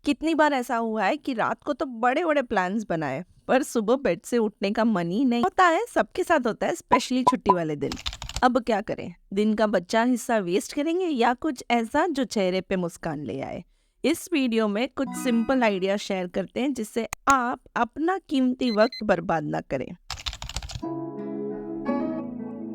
कितनी बार ऐसा हुआ है कि रात को तो बड़े बड़े प्लान्स बनाए पर सुबह बेड से उठने का मन ही नहीं होता है। सबके साथ होता है, स्पेशली छुट्टी वाले दिन। अब क्या करें? दिन का बचा हिस्सा वेस्ट करेंगे या कुछ ऐसा जो चेहरे पे मुस्कान ले आए? इस वीडियो में कुछ सिंपल आइडिया शेयर करते हैं जिससे आप अपना कीमती वक्त बर्बाद ना करें।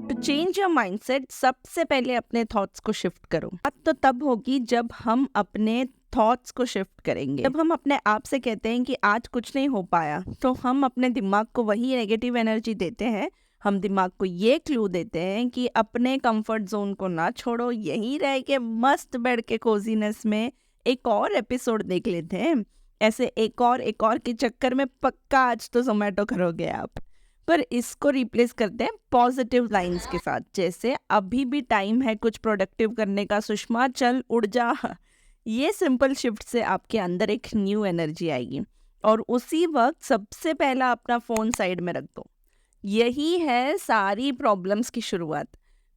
टू चेंज योर माइंडसेट, सबसे पहले अपने थॉट्स को शिफ्ट करो। बात तो तब होगी जब हम अपने थॉट्स को शिफ्ट करेंगे। जब हम अपने आप से कहते हैं कि आज कुछ नहीं हो पाया, तो हम अपने दिमाग को वही नेगेटिव एनर्जी देते हैं। हम दिमाग को ये क्लू देते हैं कि अपने कंफर्ट जोन को ना छोड़ो, यहीं रह के मस्त बेड के कोजीनेस में एक और एपिसोड देख लेते हैं। ऐसे एक और के चक्कर में पक्का आज तो जोमेटो करोगे आप। पर इसको रिप्लेस करते हैं पॉजिटिव लाइंस के साथ, जैसे अभी भी टाइम है कुछ प्रोडक्टिव करने का सुषमा, चल उड़ जा। ये सिंपल शिफ्ट से आपके अंदर एक न्यू एनर्जी आएगी। और उसी वक्त सबसे पहला अपना फोन साइड में रख दो। यही है सारी प्रॉब्लम्स की शुरुआत।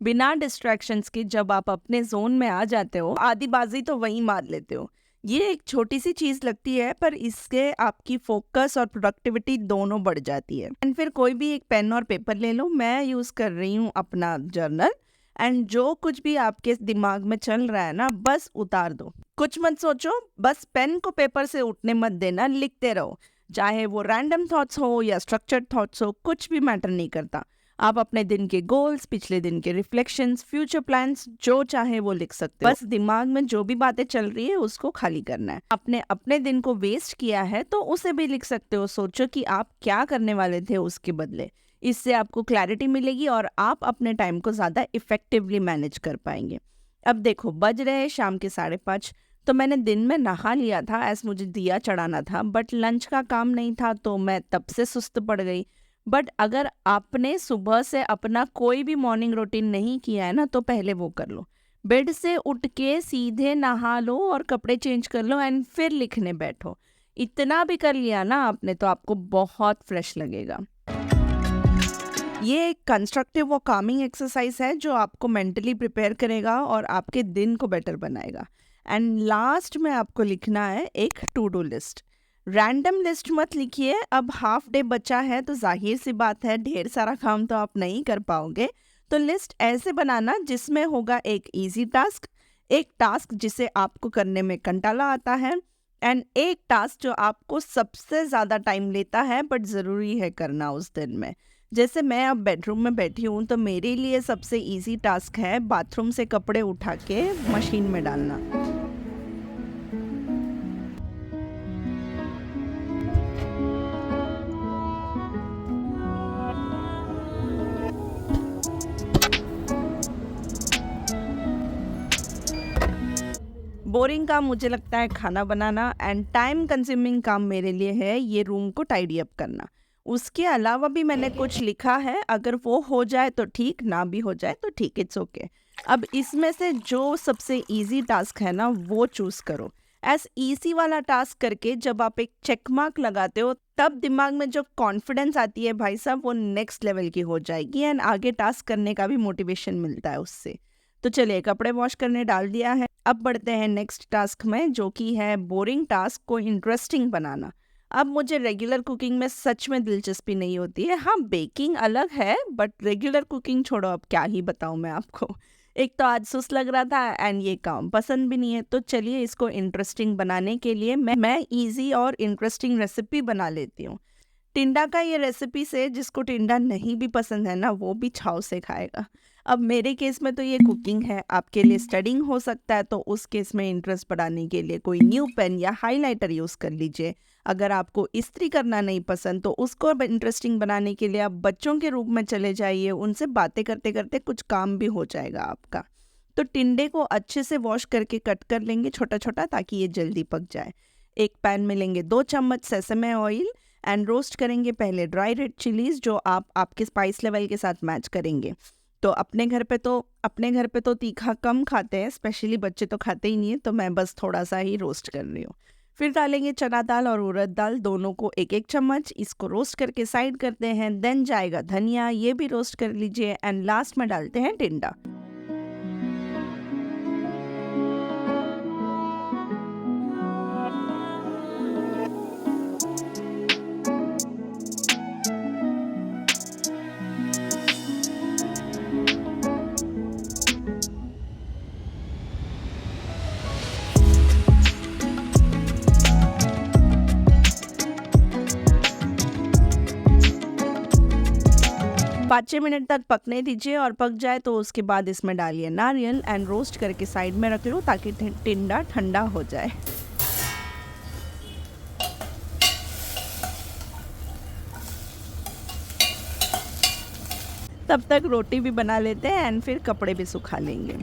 बिना डिस्ट्रैक्शंस के जब आप अपने जोन में आ जाते हो, आधी बाजी तो वहीं मार लेते हो। ये एक छोटी सी चीज लगती है पर इससे आपकी फोकस और प्रोडक्टिविटी दोनों बढ़ जाती है। एंड फिर कोई भी एक पेन और पेपर ले लो। मैं यूज कर रही हूँ अपना जर्नल। एंड जो कुछ भी आपके दिमाग में चल रहा है ना, बस उतार दो। कुछ मत सोचो, बस पेन को पेपर से उठने मत देना, लिखते रहो। चाहे वो रैंडम थॉट्स हो या स्ट्रक्चर्ड थॉट्स हो, कुछ भी मैटर नहीं करता। आप अपने दिन के गोल्स, पिछले दिन के रिफ्लेक्शंस, फ्यूचर प्लान्स, जो चाहे वो लिख सकते हो। बस दिमाग में जो भी बातें चल रही है उसको खाली करना है। आपने अपने दिन को वेस्ट किया है तो उसे भी लिख सकते हो। सोचो कि आप क्या करने वाले थे उसके बदले। इससे आपको क्लैरिटी मिलेगी और आप अपने टाइम को ज़्यादा इफेक्टिवली मैनेज कर पाएंगे। अब देखो, बज रहे शाम के 5:30। तो मैंने दिन में नहा लिया था, ऐस मुझे दिया चढ़ाना था, बट लंच का काम नहीं था तो मैं तब से सुस्त पड़ गई। बट अगर आपने सुबह से अपना कोई भी मॉर्निंग रूटीन नहीं किया है ना, तो पहले वो कर लो। बेड से उठ के सीधे नहा लो और कपड़े चेंज कर लो एंड फिर लिखने बैठो। इतना भी कर लिया ना आपने तो आपको बहुत फ्रेश लगेगा। ये एक कंस्ट्रक्टिव और कामिंग एक्सरसाइज है जो आपको मेंटली प्रिपेयर करेगा और आपके दिन को बेटर बनाएगा। एंड लास्ट में आपको लिखना है एक to do list. Random list मत लिखिए। अब हाफ डे बचा है तो जाहिर सी बात है ढेर सारा काम तो आप नहीं कर पाओगे। तो लिस्ट ऐसे बनाना जिसमें होगा एक इजी टास्क, एक टास्क जिसे आपको करने में कंटाला आता है, एंड एक टास्क जो आपको सबसे ज़्यादा टाइम लेता है बट ज़रूरी है करना उस दिन में। जैसे मैं अब बेडरूम में बैठी हूँ तो मेरे लिए सबसे इजी टास्क है बाथरूम से कपड़े उठा के मशीन में डालना। बोरिंग काम मुझे लगता है खाना बनाना, एंड टाइम कंज्यूमिंग काम मेरे लिए है ये रूम को टाइडी अप करना। उसके अलावा भी मैंने कुछ लिखा है, अगर वो हो जाए तो ठीक, ना भी हो जाए तो ठीक, इट्स ओके। अब इसमें से जो सबसे इजी टास्क है ना वो चूज करो। एस इजी वाला टास्क करके जब आप एक चेक मार्क लगाते हो तब दिमाग में जो कॉन्फिडेंस आती है भाई साहब, वो नेक्स्ट लेवल की हो जाएगी एंड आगे टास्क करने का भी मोटिवेशन मिलता है उससे। तो चलिए, कपड़े वॉश करने डाल दिया है, अब बढ़ते हैं नेक्स्ट टास्क में जो कि है बोरिंग टास्क को इंटरेस्टिंग बनाना। अब मुझे रेगुलर कुकिंग में सच में दिलचस्पी नहीं होती है। हाँ, बेकिंग अलग है बट रेगुलर कुकिंग छोड़ो, अब क्या ही बताऊँ मैं आपको। एक तो आज सुस्त लग रहा था एंड ये काम पसंद भी नहीं है। तो चलिए, इसको इंटरेस्टिंग बनाने के लिए मैं इजी और इंटरेस्टिंग रेसिपी बना लेती हूँ। टिंडा का ये रेसिपी से जिसको टिंडा नहीं भी पसंद है ना वो भी छाव से खाएगा। अब मेरे केस में तो ये कुकिंग है, आपके लिए स्टडिंग हो सकता है, तो उस केस में इंटरेस्ट बढ़ाने के लिए कोई न्यू पेन या हाइलाइटर यूज़ कर लीजिए। अगर आपको इस्त्री करना नहीं पसंद तो उसको इंटरेस्टिंग बनाने के लिए आप बच्चों के रूप में चले जाइए, उनसे बातें करते करते कुछ काम भी हो जाएगा आपका। तो टिंडे को अच्छे से वॉश करके कट कर लेंगे छोटा छोटा ताकि ये जल्दी पक जाए। एक पैन में लेंगे 2 चम्मच सेसमे ऑयल एंड रोस्ट करेंगे पहले ड्राई रेड चिलीज जो आप आपके स्पाइस लेवल के साथ मैच करेंगे। तो अपने घर पे तो तीखा कम खाते हैं, स्पेशली बच्चे तो खाते ही नहीं है, तो मैं बस थोड़ा सा ही रोस्ट कर रही हूँ। फिर डालेंगे चना दाल और उड़द दाल, दोनों को एक एक चम्मच, इसको रोस्ट करके साइड करते हैं। देन जाएगा धनिया, ये भी रोस्ट कर लीजिए एंड लास्ट में डालते हैं टिंडा। 5-6 मिनट तक पकने दीजिए और पक जाए तो उसके बाद इसमें डालिए नारियल एंड रोस्ट करके साइड में रख लो ताकि टिंडा ठंडा हो जाए। तब तक रोटी भी बना लेते हैं एंड फिर कपड़े भी सुखा लेंगे।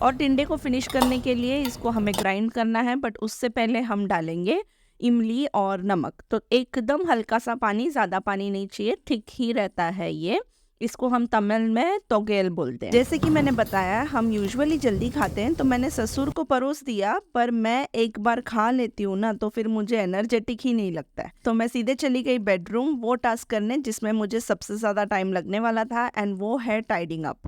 और टिंडे को फिनिश करने के लिए इसको हमें ग्राइंड करना है, बट उससे पहले हम डालेंगे इमली और नमक। तो एकदम हल्का सा पानी, ज़्यादा पानी नहीं चाहिए, ठीक ही रहता है ये। इसको हम तमिल में तोगेल बोलते हैं। जैसे कि मैंने बताया हम यूजुअली जल्दी खाते हैं, तो मैंने ससुर को परोस दिया, पर मैं एक बार खा लेती हूँ ना तो फिर मुझे एनर्जेटिक ही नहीं लगता है। तो मैं सीधे चली गई बेडरूम वो टास्क करने जिसमें मुझे सबसे ज़्यादा टाइम लगने वाला था, एंड वो है टाइडिंग अप।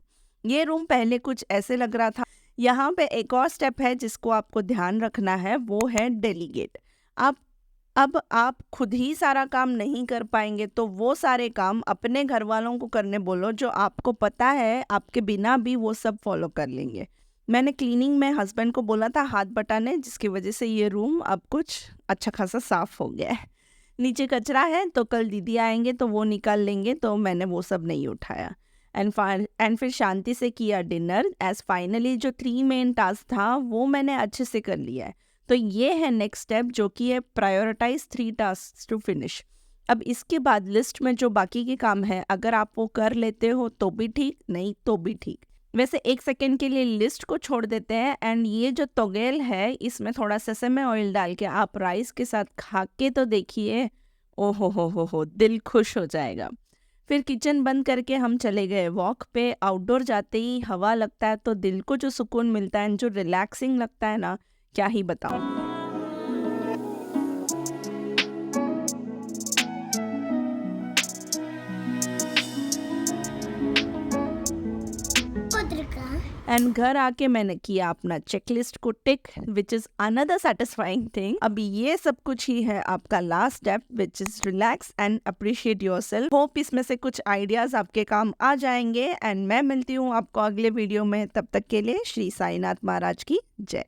ये रूम पहले कुछ ऐसे लग रहा था। यहाँ पे एक और स्टेप है जिसको आपको ध्यान रखना है, वो है डेलीगेट। अब आप खुद ही सारा काम नहीं कर पाएंगे तो वो सारे काम अपने घर वालों को करने बोलो, जो आपको पता है आपके बिना भी वो सब फॉलो कर लेंगे। मैंने क्लीनिंग में हस्बैंड को बोला था हाथ बटाने, जिसकी वजह से ये रूम अब कुछ अच्छा खासा साफ हो गया है। नीचे कचरा है तो कल दीदी आएंगे तो वो निकाल लेंगे, तो मैंने वो सब नहीं उठाया। एंड फिर शांति से किया डिनर। एज फाइनली जो 3 मेन टास्क था वो मैंने अच्छे से कर लिया है। तो ये है नेक्स्ट स्टेप, जो कि है प्रायोरिटाइज 3 टास्क टू फिनिश। अब इसके बाद लिस्ट में जो बाकी के काम है, अगर आप वो कर लेते हो तो भी ठीक, नहीं तो भी ठीक। वैसे 1 सेकेंड के लिए लिस्ट को छोड़ देते हैं, एंड ये जो तोगेल है इसमें थोड़ा सेसमे ऑयल डाल के आप राइस के साथ खा के तो देखिए, ओ हो दिल खुश हो जाएगा। फिर किचन बंद करके हम चले गए वॉक पे। आउटडोर जाते ही हवा लगता है तो दिल को जो सुकून मिलता है, जो रिलैक्सिंग लगता है ना, क्या ही बताऊं। एंड घर आके मैंने किया अपना चेकलिस्ट को tick, which is another satisfying thing. अभी ये सब कुछ ही है आपका last step, which is relax and appreciate yourself. Hope इसमें से कुछ आइडियाज आपके काम आ जाएंगे, एंड मैं मिलती हूँ आपको अगले वीडियो में। तब तक के लिए श्री साईनाथ महाराज की जय।